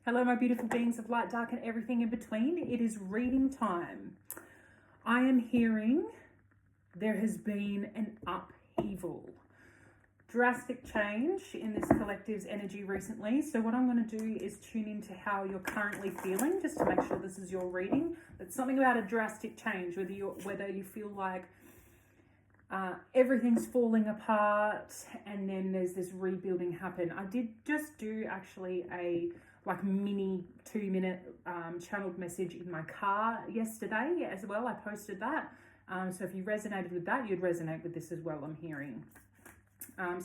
Hello, my beautiful beings of light, dark, and everything in between. It is reading time. I am hearing there has been an upheaval, drastic change in this collective's energy recently. So what I'm going to do is tune into how you're currently feeling, just to make sure this is your reading. It's something about a drastic change, whether you feel like everything's falling apart and then there's this rebuilding happen. I did just do actually a mini 2-minute channeled message in my car yesterday as well. I posted that. So if you resonated with that, you'd resonate with this as well, I'm hearing.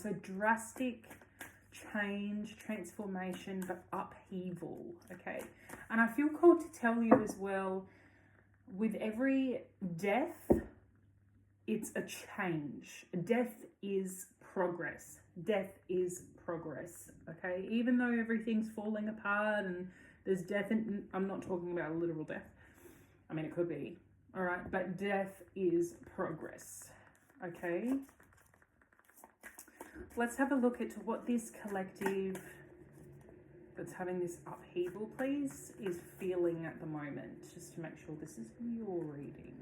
So drastic change, transformation, but upheaval, okay? And I feel called to tell you as well, with every death, it's a change. Death is progress. Death is progress, okay? Even though everything's falling apart and there's death, and I'm not talking about a literal death. I mean, it could be, all right? But death is progress, okay? Let's have a look at what this collective that's having this upheaval, please, is feeling at the moment, just to make sure this is your reading.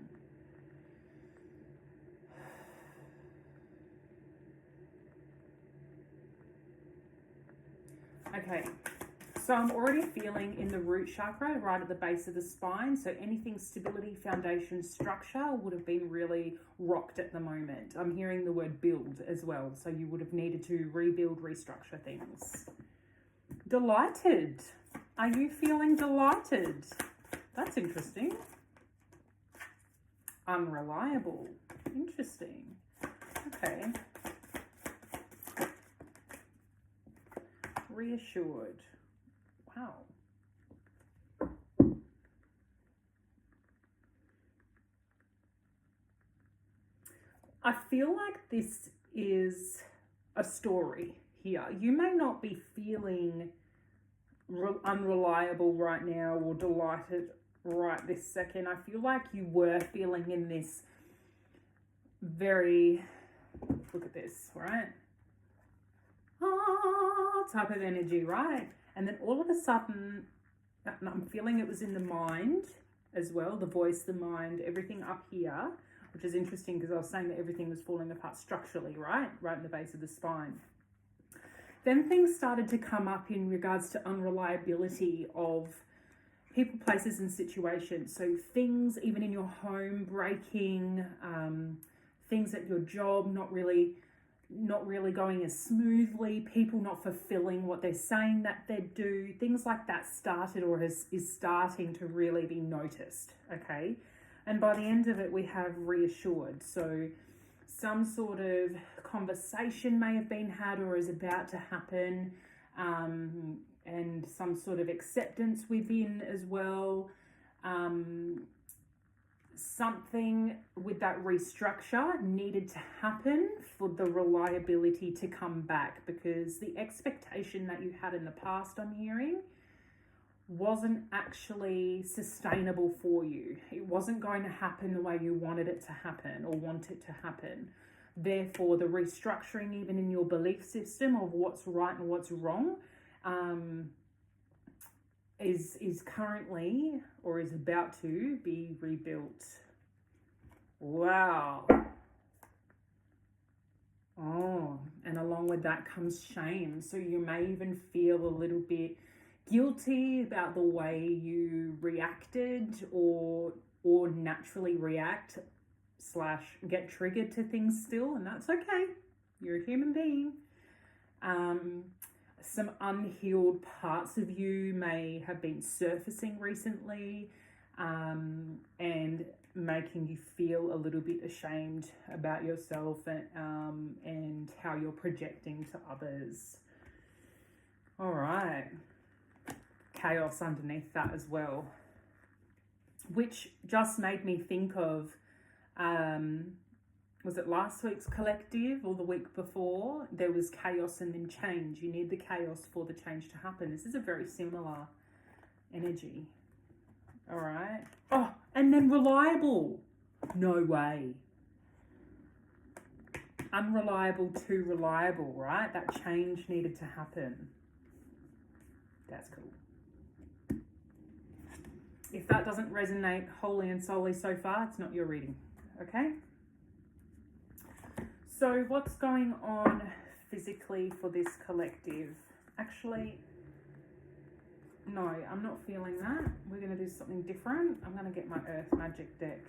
Okay, so I'm already feeling in the root chakra, right at the base of the spine. So anything stability, foundation, structure would have been really rocked at the moment. I'm hearing the word build as well. So you would have needed to rebuild, restructure things. Delighted. Are you feeling delighted? That's interesting. Unreliable. Interesting. Okay. Reassured. Wow. I feel like this is a story here. You may not be feeling unreliable right now or delighted right this second. I feel like you were feeling in this very, look at this, right? Type of energy, right? And then all of a sudden, I'm feeling it was in the mind as well, the voice, the mind, everything up here, which is interesting because I was saying that everything was falling apart structurally, right in the base of the spine. Then things started to come up in regards to unreliability of people, places, and situations. So things even in your home breaking, things at your job not really going as smoothly, people not fulfilling what they're saying that they do, things like that started or is starting to really be noticed, okay? And by the end of it, we have reassured. So some sort of conversation may have been had or is about to happen, and some sort of acceptance within as well. Something with that restructure needed to happen for the reliability to come back, because the expectation that you had in the past, I'm hearing, wasn't actually sustainable for you. It wasn't going to happen the way you wanted it to happen or want it to happen. Therefore, the restructuring even in your belief system of what's right and what's wrong is currently or is about to be rebuilt. Wow. Oh, and along with that comes shame. So you may even feel a little bit guilty about the way you reacted or naturally react / get triggered to things still, and that's okay. You're a human being. Some unhealed parts of you may have been surfacing recently, and making you feel a little bit ashamed about yourself and how you're projecting to others. All right. Chaos underneath that as well, which just made me think of, was it last week's collective or the week before? There was chaos and then change. You need the chaos for the change to happen. This is a very similar energy. All right. Oh, and then reliable. No way. Unreliable to reliable, right? That change needed to happen. That's cool. If that doesn't resonate wholly and solely so far, it's not your reading, okay? So what's going on physically for this collective? Actually, no, I'm not feeling that. We're going to do something different. I'm going to get my Earth Magic deck.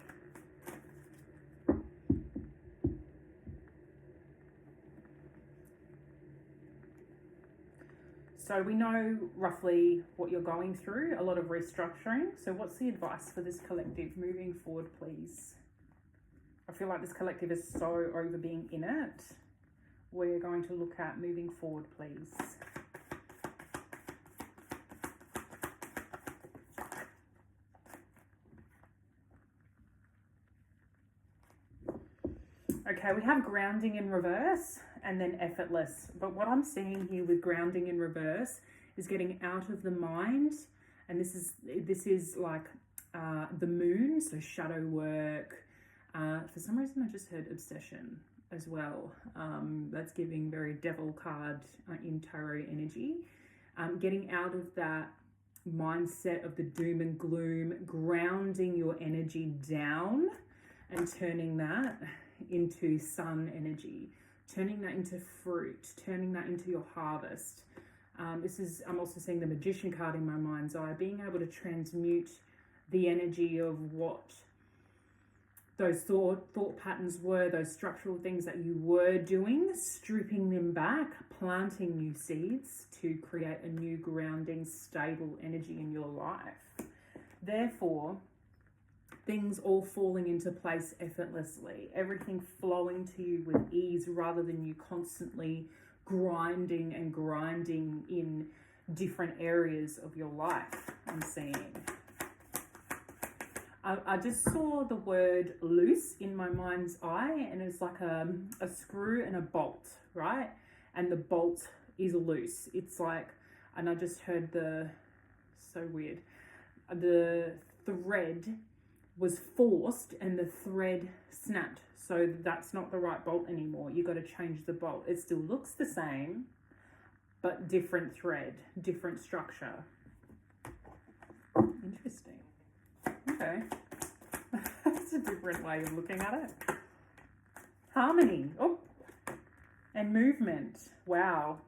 So we know roughly what you're going through, a lot of restructuring. So what's the advice for this collective moving forward, please? I feel like this collective is so over being in it. We're going to look at moving forward, please. Okay, we have grounding in reverse and then effortless. But what I'm seeing here with grounding in reverse is getting out of the mind. And this is like the moon, so shadow work. For some reason, I just heard obsession as well. That's giving very devil card in tarot energy. Getting out of that mindset of the doom and gloom, grounding your energy down and turning that into sun energy, turning that into fruit, turning that into your harvest. I'm also seeing the Magician card in my mind's eye, being able to transmute the energy of what those thought patterns were, those structural things that you were doing, stripping them back, planting new seeds to create a new grounding, stable energy in your life. Therefore, things all falling into place effortlessly, everything flowing to you with ease rather than you constantly grinding in different areas of your life, I'm seeing. I just saw the word loose in my mind's eye, and it's like a screw and a bolt, right? And the bolt is loose. It's like, and I just heard so weird, the thread was forced and the thread snapped. So that's not the right bolt anymore. You got to change the bolt. It still looks the same, but different thread, different structure. Interesting. Okay. That's a different way of looking at it. Harmony. Oh, and movement. Wow.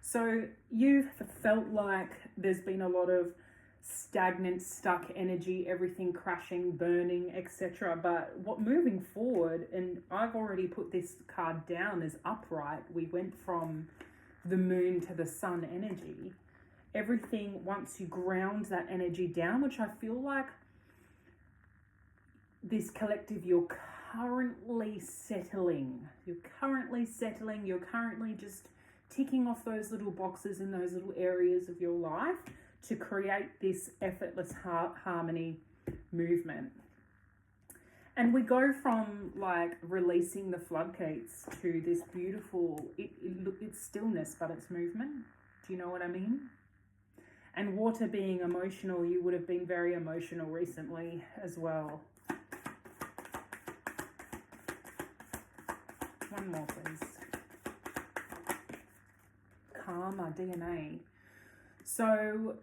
So you've felt like there's been a lot of stagnant, stuck energy, everything crashing, burning, etc. But what moving forward, and I've already put this card down as upright. We went from the moon to the sun energy. Everything, once you ground that energy down, which I feel like this collective, you're currently settling. You're currently just ticking off those little boxes in those little areas of your life to create this effortless harmony movement. And we go from like releasing the floodgates to this beautiful, it's stillness, but it's movement. Do you know what I mean? And water being emotional, you would have been very emotional recently as well. One more, please. Karma, DNA. So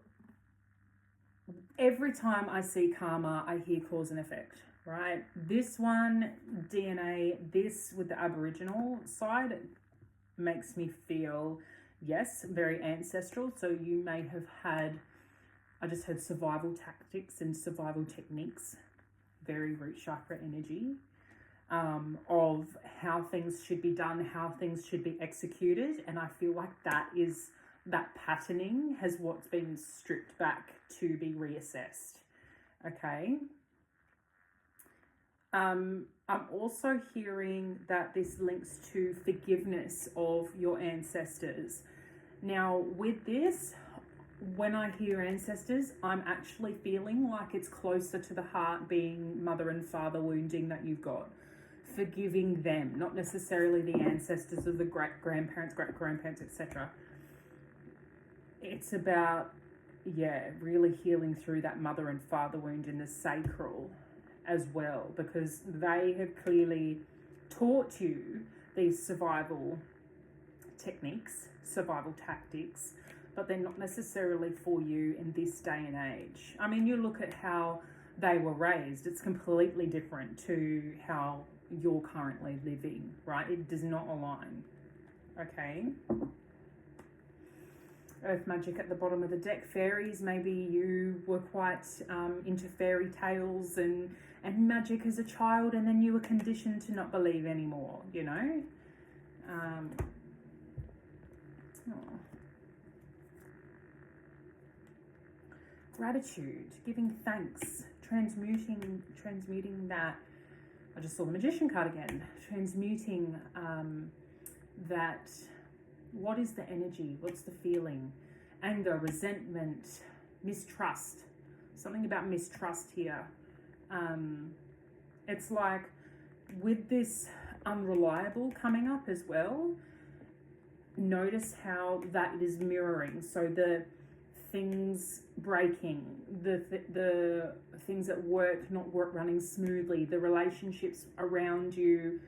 every time I see karma, I hear cause and effect, right? This one, DNA, this with the Aboriginal side makes me feel, yes, very ancestral. So you may have had, I just heard survival tactics and survival techniques, very root chakra energy, of how things should be done, how things should be executed. And I feel like that patterning has what's been stripped back to be reassessed. Okay. I'm also hearing that this links to forgiveness of your ancestors. Now, with this, when I hear ancestors, I'm actually feeling like it's closer to the heart, being mother and father wounding that you've got. Forgiving them, not necessarily the ancestors of the great-grandparents, great-grandparents, etc. It's about, really healing through that mother and father wound in the sacral as well, because they have clearly taught you these survival techniques, survival tactics, but they're not necessarily for you in this day and age. I mean, you look at how they were raised, it's completely different to how you're currently living, right? It does not align, okay? Earth magic at the bottom of the deck. Fairies, maybe you were quite into fairy tales and magic as a child, and then you were conditioned to not believe anymore, you know? Gratitude, giving thanks, transmuting that. I just saw the Magician card again. Transmuting that. What is the energy? What's the feeling? Anger, resentment, mistrust. Something about mistrust here. It's like with this unreliable coming up as well, notice how that is mirroring. So the things breaking, the things at work not running smoothly, the relationships around you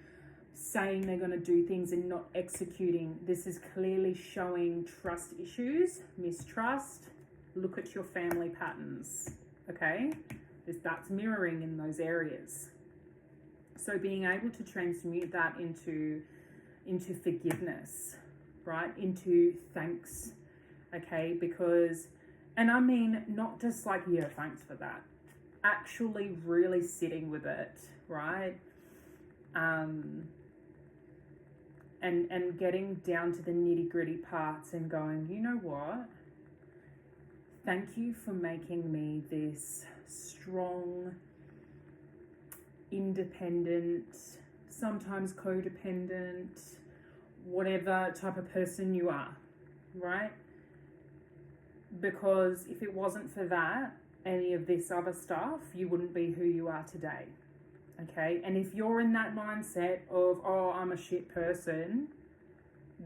saying they're going to do things and not executing. This is clearly showing trust issues, mistrust. Look at your family patterns, okay? That's mirroring in those areas. So being able to transmute that into forgiveness, right? Into thanks, okay? Because, and I mean, not just like, yeah, thanks for that. Actually really sitting with it, right? And getting down to the nitty-gritty parts and going, you know what? Thank you for making me this strong, independent, sometimes codependent, whatever type of person you are, right? Because if it wasn't for that, any of this other stuff, you wouldn't be who you are today. Okay, and if you're in that mindset of, oh, I'm a shit person,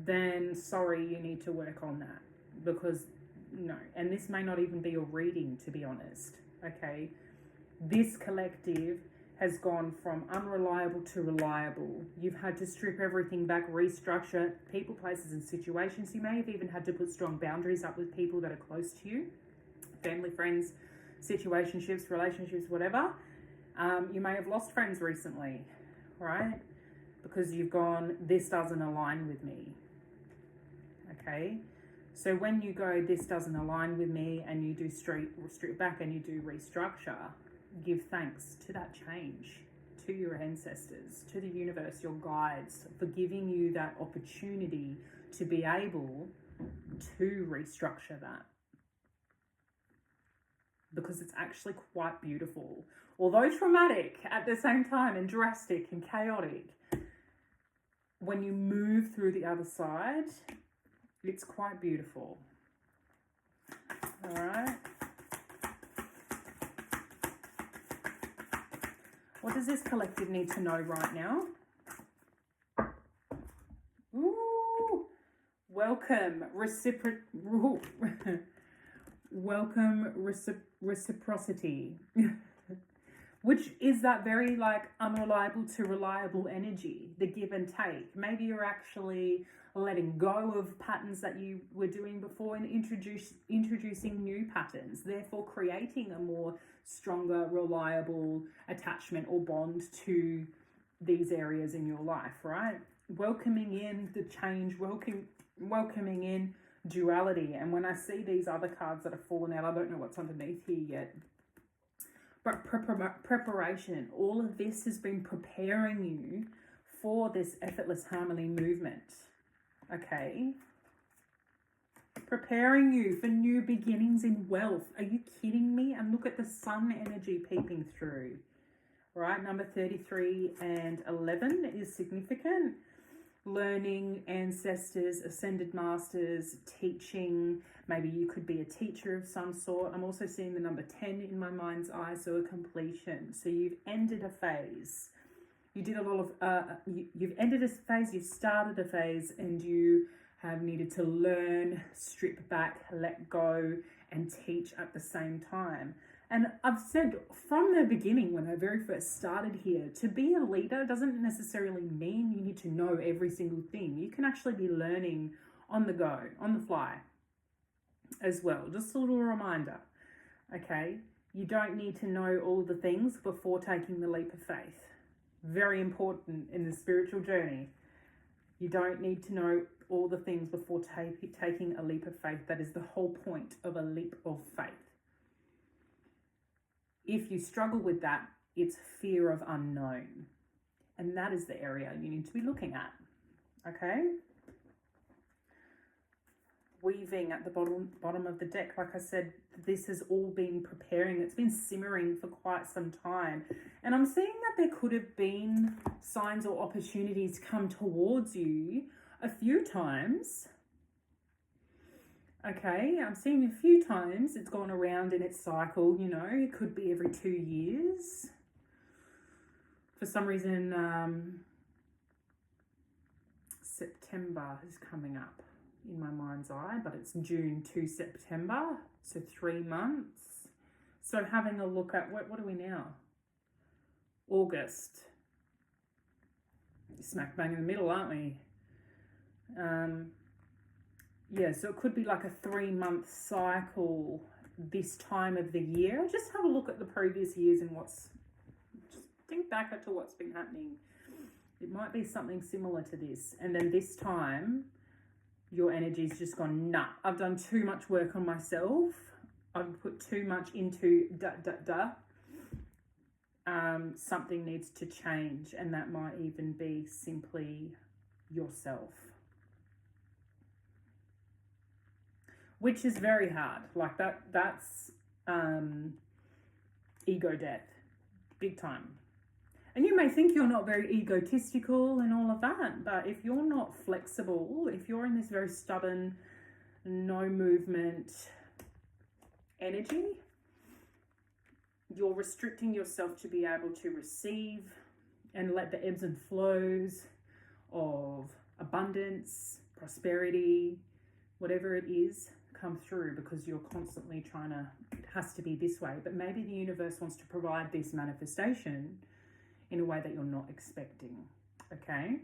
then sorry, you need to work on that. Because no, and this may not even be your reading, to be honest. Okay, this collective has gone from unreliable to reliable. You've had to strip everything back, restructure people, places, and situations. You may have even had to put strong boundaries up with people that are close to you, family, friends, situationships, relationships, whatever. You may have lost friends recently, right? Because you've gone, this doesn't align with me. Okay? So when you go, this doesn't align with me, and you do strip back and you do restructure, give thanks to that change, to your ancestors, to the universe, your guides, for giving you that opportunity to be able to restructure that. Because it's actually quite beautiful. Although traumatic at the same time and drastic and chaotic, when you move through the other side, it's quite beautiful. All right. What does this collective need to know right now? Ooh, welcome, reciprocity. Which is that very like unreliable to reliable energy, the give and take. Maybe you're actually letting go of patterns that you were doing before and introducing new patterns, therefore creating a more stronger, reliable attachment or bond to these areas in your life, right? Welcoming in the change, welcoming in duality. And when I see these other cards that have fallen out, I don't know what's underneath here yet. But preparation, all of this has been preparing you for this effortless harmony movement, okay? Preparing you for new beginnings in wealth. Are you kidding me? And look at the sun energy peeping through, right? Number 33 and 11 is significant. Learning, ancestors, ascended masters, teaching. Maybe you could be a teacher of some sort. I'm also seeing the number 10 in my mind's eye, so a completion. So you've ended a phase. You did a lot of, you've ended a phase, you've started a phase, and you have needed to learn, strip back, let go, and teach at the same time. And I've said from the beginning, when I very first started here, to be a leader doesn't necessarily mean you need to know every single thing. You can actually be learning on the go, on the fly. as well. Just a little reminder, okay? You don't need to know all the things before taking the leap of faith. Very important in the spiritual journey. You don't need to know all the things before taking a leap of faith. That is the whole point of a leap of faith. If you struggle with that, it's fear of unknown. And that is the area you need to be looking at. Okay? Weaving at the bottom of the deck, like I said, this has all been preparing. It's been simmering for quite some time. And I'm seeing that there could have been signs or opportunities come towards you a few times. Okay, I'm seeing a few times it's gone around in its cycle, you know, it could be every 2 years. For some reason, September is coming up in my mind's eye, but it's June to September, so 3 months. So having a look at, what are we now? August. Smack bang in the middle, aren't we? Yeah, so it could be like a 3-month cycle this time of the year. Just have a look at the previous years and just think back to what's been happening. It might be something similar to this. And then this time, your energy's just gone, nah, I've done too much work on myself. I've put too much into something needs to change, and that might even be simply yourself. Which is very hard. Like that's ego death. Big time. And you may think you're not very egotistical and all of that, but if you're not flexible, if you're in this very stubborn, no movement energy, you're restricting yourself to be able to receive and let the ebbs and flows of abundance, prosperity, whatever it is, come through, because you're constantly trying to, it has to be this way. But maybe the universe wants to provide this manifestation in a way that you're not expecting, okay?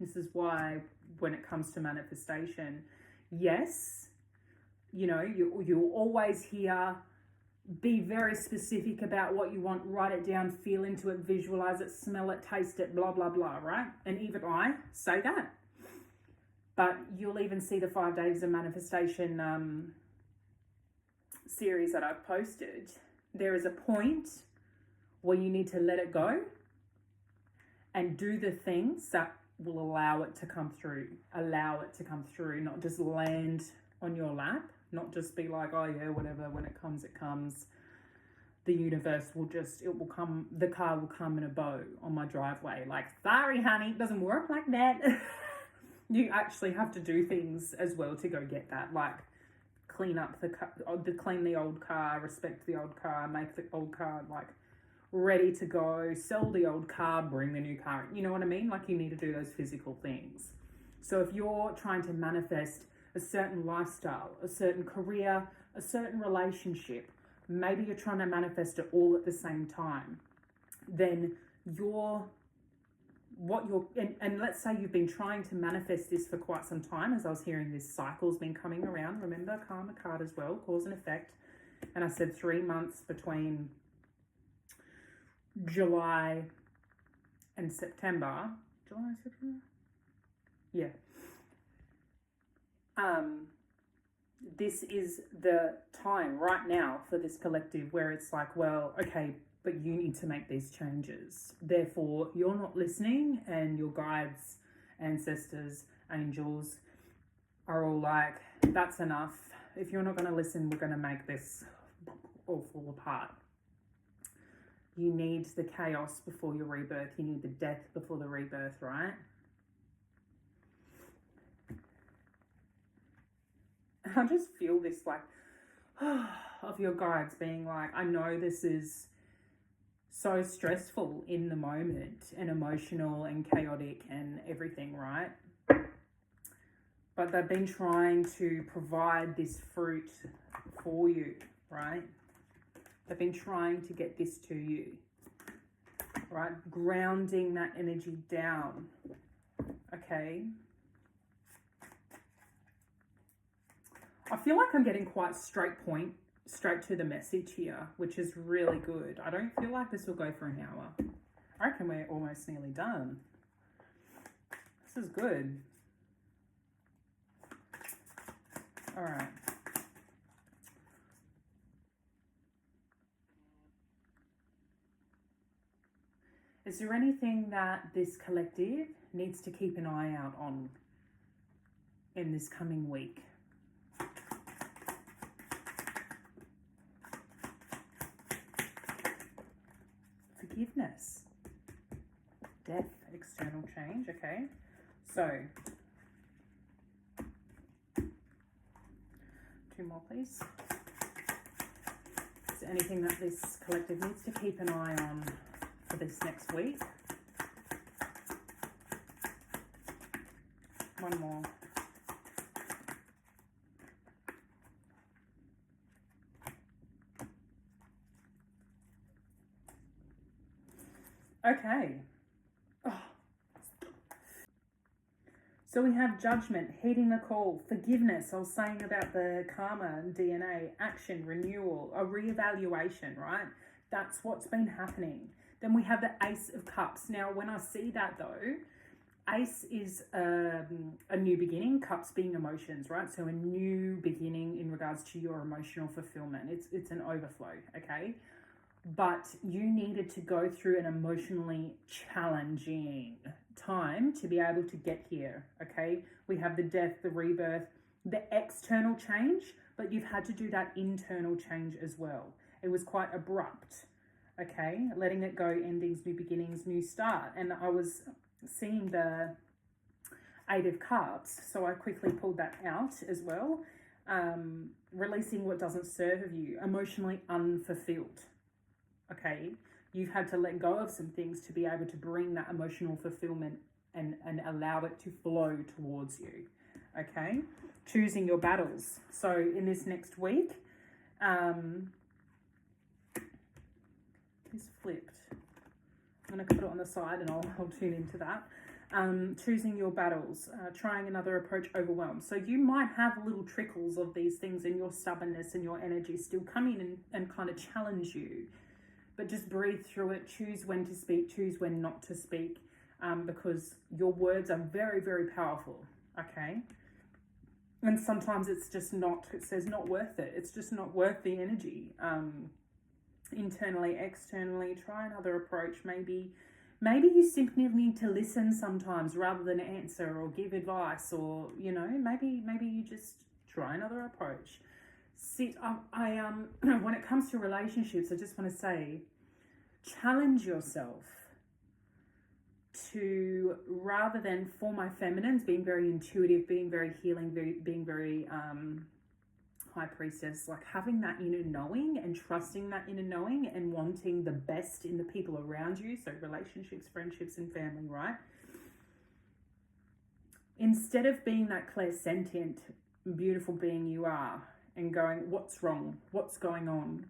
This is why when it comes to manifestation, yes, you know, you'll always hear, be very specific about what you want, write it down, feel into it, visualize it, smell it, taste it, blah, blah, blah, right? And even I say that. But you'll even see the 5 Days of Manifestation series that I've posted. There is a point where you need to let it go and do the things that will allow it to come through. Allow it to come through, not just land on your lap, not just be like, oh yeah, whatever, when it comes, it comes. The universe will just, it will come, the car will come in a bow on my driveway. Like, sorry, honey, it doesn't work like that. You actually have to do things as well to go get that, like clean up clean the old car, respect the old car, make the old car like ready to go, sell the old car, bring the new car. You know what I mean? Like, you need to do those physical things. So if you're trying to manifest a certain lifestyle, a certain career, a certain relationship, maybe you're trying to manifest it all at the same time, then and let's say you've been trying to manifest this for quite some time, as I was hearing this cycle's been coming around. Remember, karma card as well, cause and effect. And I said 3 months between July and September. July, September? Yeah. This is the time right now for this collective where it's like, well, okay, but you need to make these changes. Therefore, you're not listening, and your guides, ancestors, angels are all like, that's enough. If you're not going to listen, we're going to make this all fall apart. You need the chaos before your rebirth. You need the death before the rebirth, right? I just feel this like, of your guides being like, I know this is so stressful in the moment and emotional and chaotic and everything, right? But they've been trying to provide this fruit for you, right? They've been trying to get this to you, right? Grounding that energy down, okay? I feel like I'm getting quite straight to the message here, which is really good. I don't feel like this will go for an hour. I reckon we're almost nearly done. This is good. All right. Is there anything that this collective needs to keep an eye out on in this coming week? Forgiveness. Death, external change, okay. So, 2 more please. Is there anything that this collective needs to keep an eye on for this next week? 1 more. Okay. Oh. So we have judgment, heeding the call, forgiveness. I was saying about the karma and DNA, action, renewal, a reevaluation, right? That's what's been happening. Then we have the Ace of Cups. Now, when I see that though, Ace is a new beginning, Cups being emotions, right? So a new beginning in regards to your emotional fulfillment. It's an overflow, okay? But you needed to go through an emotionally challenging time to be able to get here, okay? We have the death, the rebirth, the external change, but you've had to do that internal change as well. It was quite abrupt, okay? Letting it go, endings, new beginnings, new start. And I was seeing the 8 of Cups, so I quickly pulled that out as well. Releasing what doesn't serve you, emotionally unfulfilled. Okay, you've had to let go of some things to be able to bring that emotional fulfillment and allow it to flow towards you. Okay, choosing your battles. So in this next week, this flipped. I'm going to put it on the side and I'll tune into that. Choosing your battles, trying another approach, overwhelmed. So you might have little trickles of these things in your stubbornness and your energy still come in and kind of challenge you. But just breathe through it, choose when to speak, choose when not to speak, because your words are very, very powerful, okay? And sometimes it's just not, it says not worth it. It's just not worth the energy. Internally, externally, try another approach. Maybe you simply need to listen sometimes rather than answer or give advice, or, you know, maybe you just try another approach. When it comes to relationships, I just want to say, challenge yourself to, rather than, for my feminines, being very intuitive, being very healing, being very high priestess, like having that inner knowing and trusting that inner knowing and wanting the best in the people around you. So relationships, friendships, and family, right? Instead of being that clairsentient, beautiful being you are, and going, what's wrong? What's going on?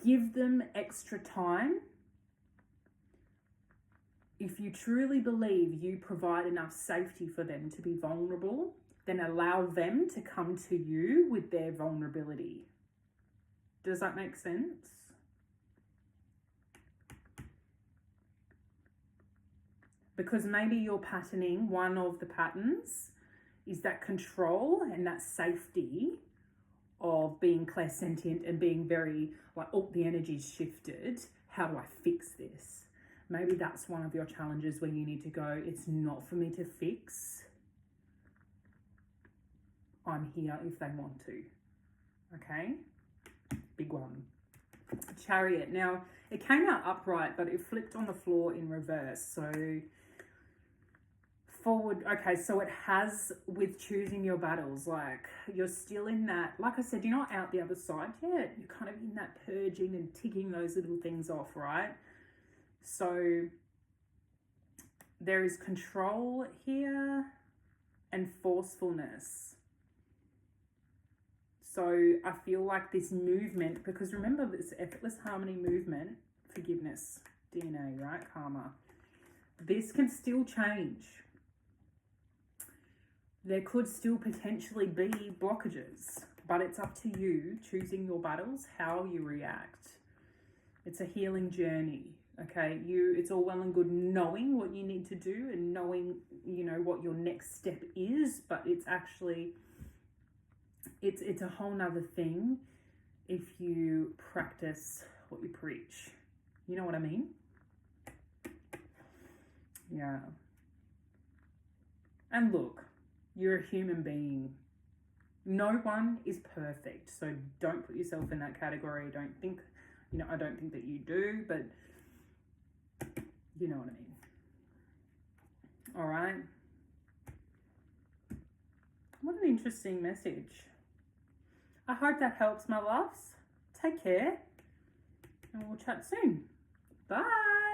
Give them extra time. If you truly believe you provide enough safety for them to be vulnerable, then allow them to come to you with their vulnerability. Does that make sense? Because maybe you're patterning, one of the patterns is that control and that safety of being clairsentient and being very like, oh, the energy's shifted. How do I fix this? Maybe that's one of your challenges where you need to go, it's not for me to fix. I'm here if they want to. Okay? Big one. Chariot. Now, it came out upright, but it flipped on the floor in reverse. So forward. Okay, so it has with choosing your battles, like you're still in that, like I said, you're not out the other side yet. You're kind of in that purging and ticking those little things off, right? So there is control here and forcefulness. So I feel like this movement, because remember this effortless harmony movement, forgiveness, DNA, right? Karma. This can still change. there could still potentially be blockages, but it's up to you choosing your battles, how you react. It's a healing journey, okay? It's all well and good knowing what you need to do and knowing, you know, what your next step is, but it's actually, it's a whole nother thing if you practice what you preach. You know what I mean? Yeah. And look, you're a human being. No one is perfect, so don't put yourself in that category. Don't think, you know, I don't think that you do, but you know what I mean. All right. What an interesting message. I hope that helps, my loves. Take care, and we'll chat soon. Bye.